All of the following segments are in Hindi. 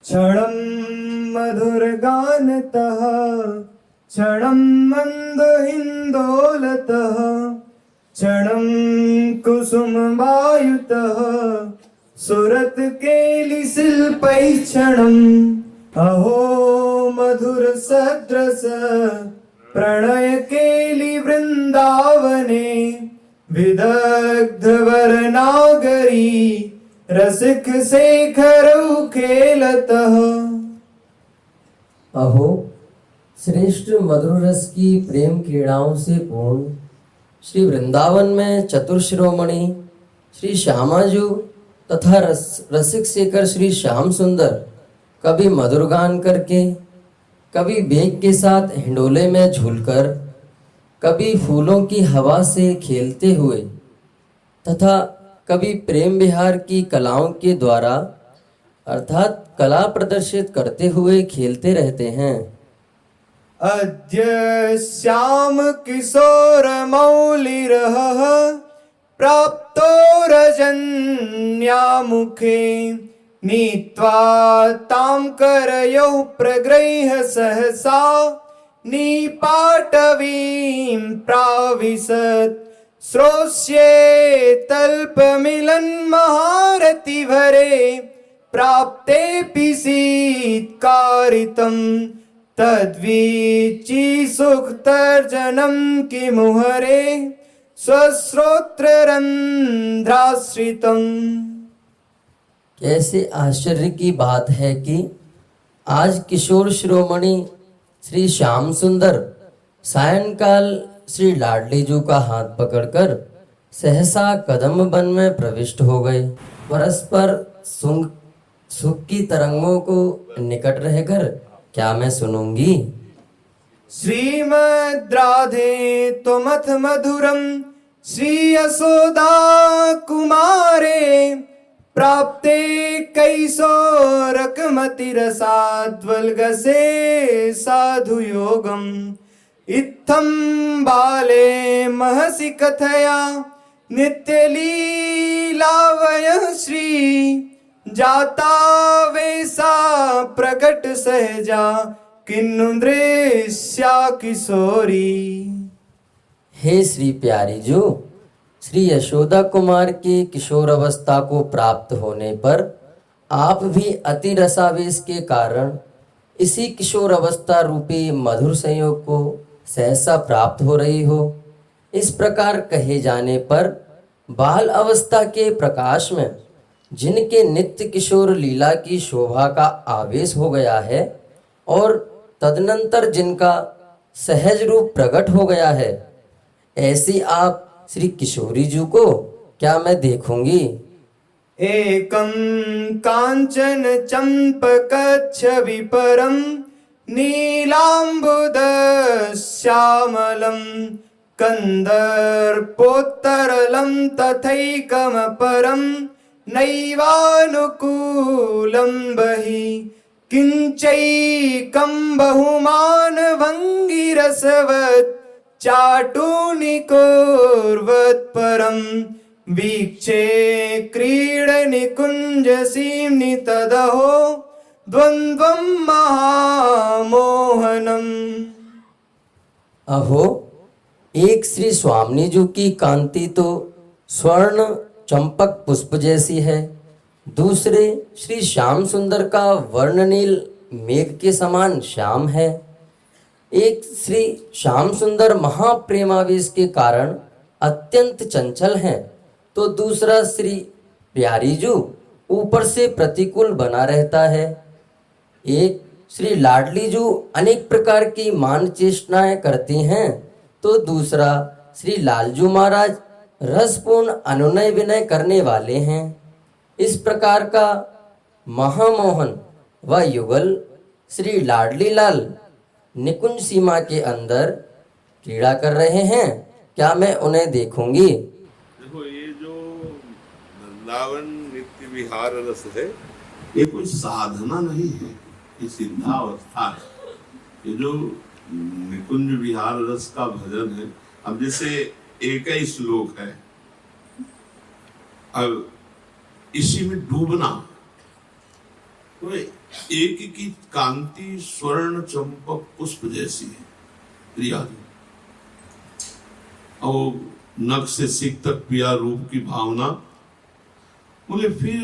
क्षणं मधुरगानतः क्षणं मन्दहिन्दोलतः क्षणं कुसुमवायुतः सुरतकेलिशिल्पैः क्षणम् अहो मधुरसद्रस प्रणयकेलि वृन्दावने विदग्धवरनागरी रसिक शेखरौ खेलतः। अहो श्रेष्ठ मधुर रस की प्रेम क्रीड़ाओं से पूर्ण श्री वृंदावन में चतुर्शिरोमणि श्री श्यामाजू तथा रसिक शेखर श्री श्याम सुंदर कभी मधुर गान करके, कभी बेग के साथ हिंडोले में झूलकर, कभी फूलों की हवा से खेलते हुए तथा कभी प्रेम विहार की कलाओं के द्वारा अर्थात कला प्रदर्शित करते हुए खेलते रहते हैं। अद्य श्याम किशोर मौलिरहः प्राप्तो रजन्यामुखे नीत्वा तां करयोः प्रगृह्य सहसा निपाटवीं प्राविशत् श्रोष्ये तल्पमिलन्महारति भरे प्राप्तेऽपि शीत्कारितं तद्वीची सुखतर्जनं किमुहरे स्वश्रोत्ररन्ध्राश्रितम्। कैसे आश्चर्य की बात है कि आज किशोर शिरोमणि श्री श्याम सुंदर सायंकाल श्री लाडलीजू का हाथ पकड़कर सहसा कदम वन में प्रविष्ट हो गए। परस्पर सुख की तरंगों को निकट रहकर क्या मैं सुनूंगी। श्रीमद् राधे त्वमथ मधुरम श्री यशोदा कुमारे प्राप्ते कैशोरकमतिरसाद्वल्गसे साधुयोगम् इत्थं बाले महसि कथया नित्यलीलावयः श्री जाता वेसा प्रकट सहजा किन्नु दृश्या किशोरी। हे श्री प्यारी जो श्री यशोदा कुमार की किशोर अवस्था को प्राप्त होने पर आप भी अति रसावेश के कारण इसी किशोर अवस्था रूपी मधुर संयोग को सहसा प्राप्त हो रही हो। इस प्रकार कहे जाने पर बाल अवस्था के प्रकाश में जिनके नित्य किशोर लीला की शोभा का आवेश हो गया है और तदनंतर जिनका सहज रूप प्रकट हो गया है, ऐसी आप श्री किशोरी जी को क्या मैं देखूंगी। एकं कांचन चंपकच्छवि परम नीलांबुद श्यामलं कंदर्पोत्तरलं तथैकमपरं नैवानुकूलं बहि किंचैकं बहुमानभङ्गिरसवत् चाटुनिकोर्वत्परं वीक्षे क्रीडनिकुञ्जसीम्नि तदहो द्वन्द्वं महामोहनम्। अहो एक श्री स्वामिनी जी की कांति तो स्वर्ण चंपक पुष्प जैसी है, दूसरे श्री श्याम सुंदर का वर्णनील मेघ के समान श्याम है। एक श्री श्याम सुंदर महाप्रेमावेश के कारण अत्यंत चंचल हैं, तो दूसरा श्री प्यारीजू ऊपर से प्रतिकूल बना रहता है। एक श्री लाडलीजू अनेक प्रकार की मान चेष्टाएं करती हैं, तो दूसरा श्री लालजू महाराज रसपूर्ण अनुनय विनय करने वाले हैं। इस प्रकार का महामोहन व युगल श्री लाडली लाल निकुंज सीमा के अंदर क्रीड़ा कर रहे हैं, क्या मैं उन्हें देखूंगी। देखो ये जो वृंदावन नित्य विहार रस है, ये कोई साधना नहीं है, ये सिद्धावस्था है। ये जो निकुंज विहार रस का भजन है, अब जैसे एक ही श्लोक है, अब इसी में डूबना, तो एक की कांति स्वर्ण चंपक पुष्प जैसी है प्रिया जी, और नख से सिख तक प्रिया रूप की भावना। बोले फिर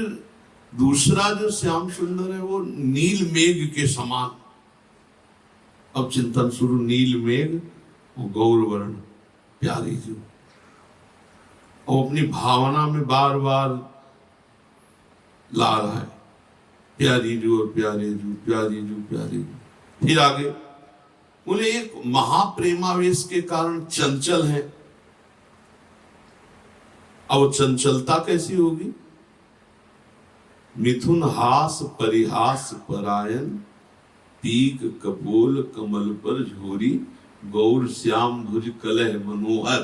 दूसरा जो श्याम सुंदर है वो नील मेघ के समान। अब चिंतन शुरू, नील मेघ और गौर वर्ण प्यारी जी, और अपनी भावना में बार बार ला रहा है प्यारी जू और प्यारे जू, प्यारी जू प्यारी जू। फिर आगे बोले एक महाप्रेमावेश के कारण चंचल है। अब चंचलता कैसी होगी? मिथुन हास परिहास परायण, पीक कपोल कमल पर झोरी, गौर श्याम भुज कलह मनोहर।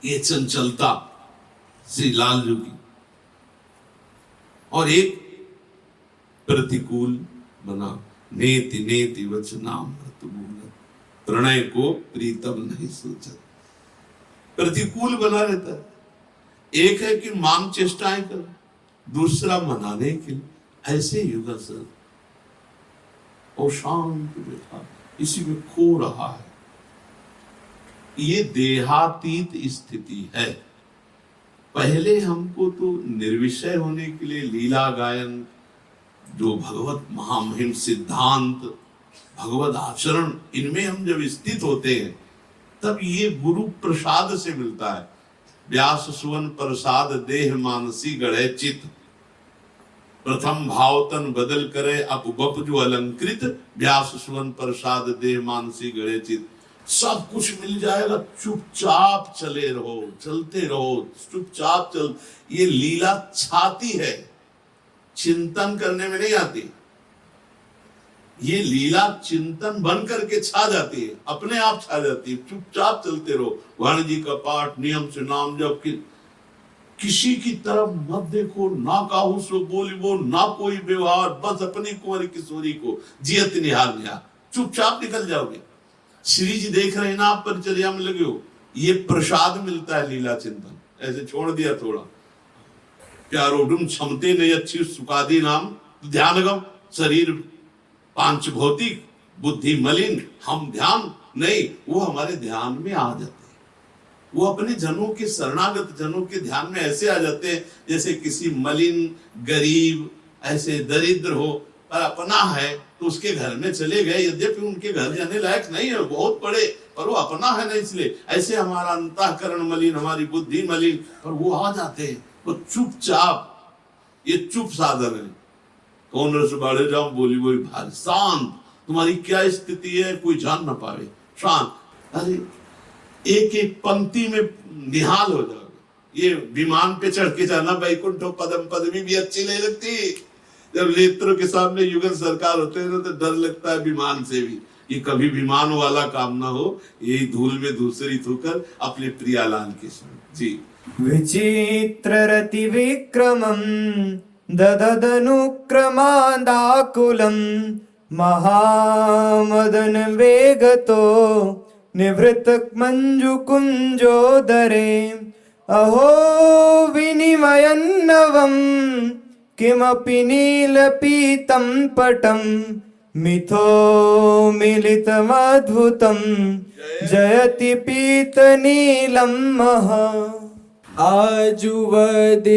ये चंचलता श्री लालजू की। और एक प्रतिकूल बना, नेति नेति वचनामृत बोलत, प्रणय को प्रीतम नहीं सोचत। प्रतिकूल बना रहता है। एक है कि मांग चेष्टाएं कर, दूसरा मनाने के लिए। ऐसे युगल सर और शांत बैठा इसी में खो रहा है। ये देहातीत स्थिति है। पहले हमको तो निर्विषय होने के लिए लीला गायन, जो भगवत महामहिम सिद्धांत, भगवत आचरण, इनमें हम जब स्थित होते हैं तब ये गुरु प्रसाद से मिलता है। व्यास सुवन प्रसाद देह मानसी गढ़े चित, प्रथम भाव तन बदल करे अपबप जो अलंकृत, व्यास सुवन प्रसाद देह मानसी गढ़े चित। सब कुछ मिल जाएगा, चुपचाप चले रहो, चलते रहो, चुपचाप चल। ये लीला छाती है, चिंतन करने में नहीं आती। ये लीला चिंतन बन करके छा जाती है, अपने आप छा जाती है। चुपचाप चलते रहो, वाणी जी का पाठ, नियम से नाम जप, किसी की तरफ मत देखो, ना काहू सो बोली वो, ना कोई व्यवहार, बस अपनी कुंवर किशोरी को जियत निहार निहार। चुपचाप निकल जाओगे। श्री जी देख रहे हैं ना, आप परिचर्या में लगे हो, ये प्रसाद मिलता है लीला चिंतन। ऐसे छोड़ दिया थोड़ा, प्यारोडुम क्षमते नहीं अच्छी सुखादी नाम ध्यानगम, शरीर पांच भौतिक, बुद्धि मलिन, हम ध्यान नहीं, वो हमारे ध्यान में आ जाते हैं। वो अपने जनों के, शरणागत जनों के ध्यान में ऐसे आ जाते हैं जैसे किसी मलिन गरीब, ऐसे दरिद्र हो पर अपना है तो उसके घर में चले गए। यद्यपि उनके घर जाने लायक नहीं है, बहुत बड़े, पर वो अपना है ना, इसलिए ऐसे हमारा अंतःकरण मलिन, हमारी बुद्धि मलिन, पर वो आ जाते हैं। वो चुपचाप, ये चुप साधन है। कौन रस बाड़े जाओ बोली बोली भारी, शांत। तुम्हारी क्या स्थिति है कोई जान ना पावे, शांत। अरे एक एक पंक्ति में निहाल हो जाओगे। ये विमान पे चढ़ के जाना, वैकुंठ पदम पदवी भी अच्छी नहीं लगती। जब नेत्रों के सामने युगल सरकार होते हैं तो डर लगता है विमान से भी। ये कभी विमान वाला काम ना हो, यही धूल में दूसरित होकर अपने प्रियालाल के संग। जी। विचित्र रति विक्रमं दददनुक्रमादाकुलं, महामदन वेगतो निवृत्त मंजुकुंजोदरे, अहो विनिमयन्नवं किमपि नीलपीतं पटं, मिथो मिलितमद्भुतं जयति पीतनीलं महा। आजुवदि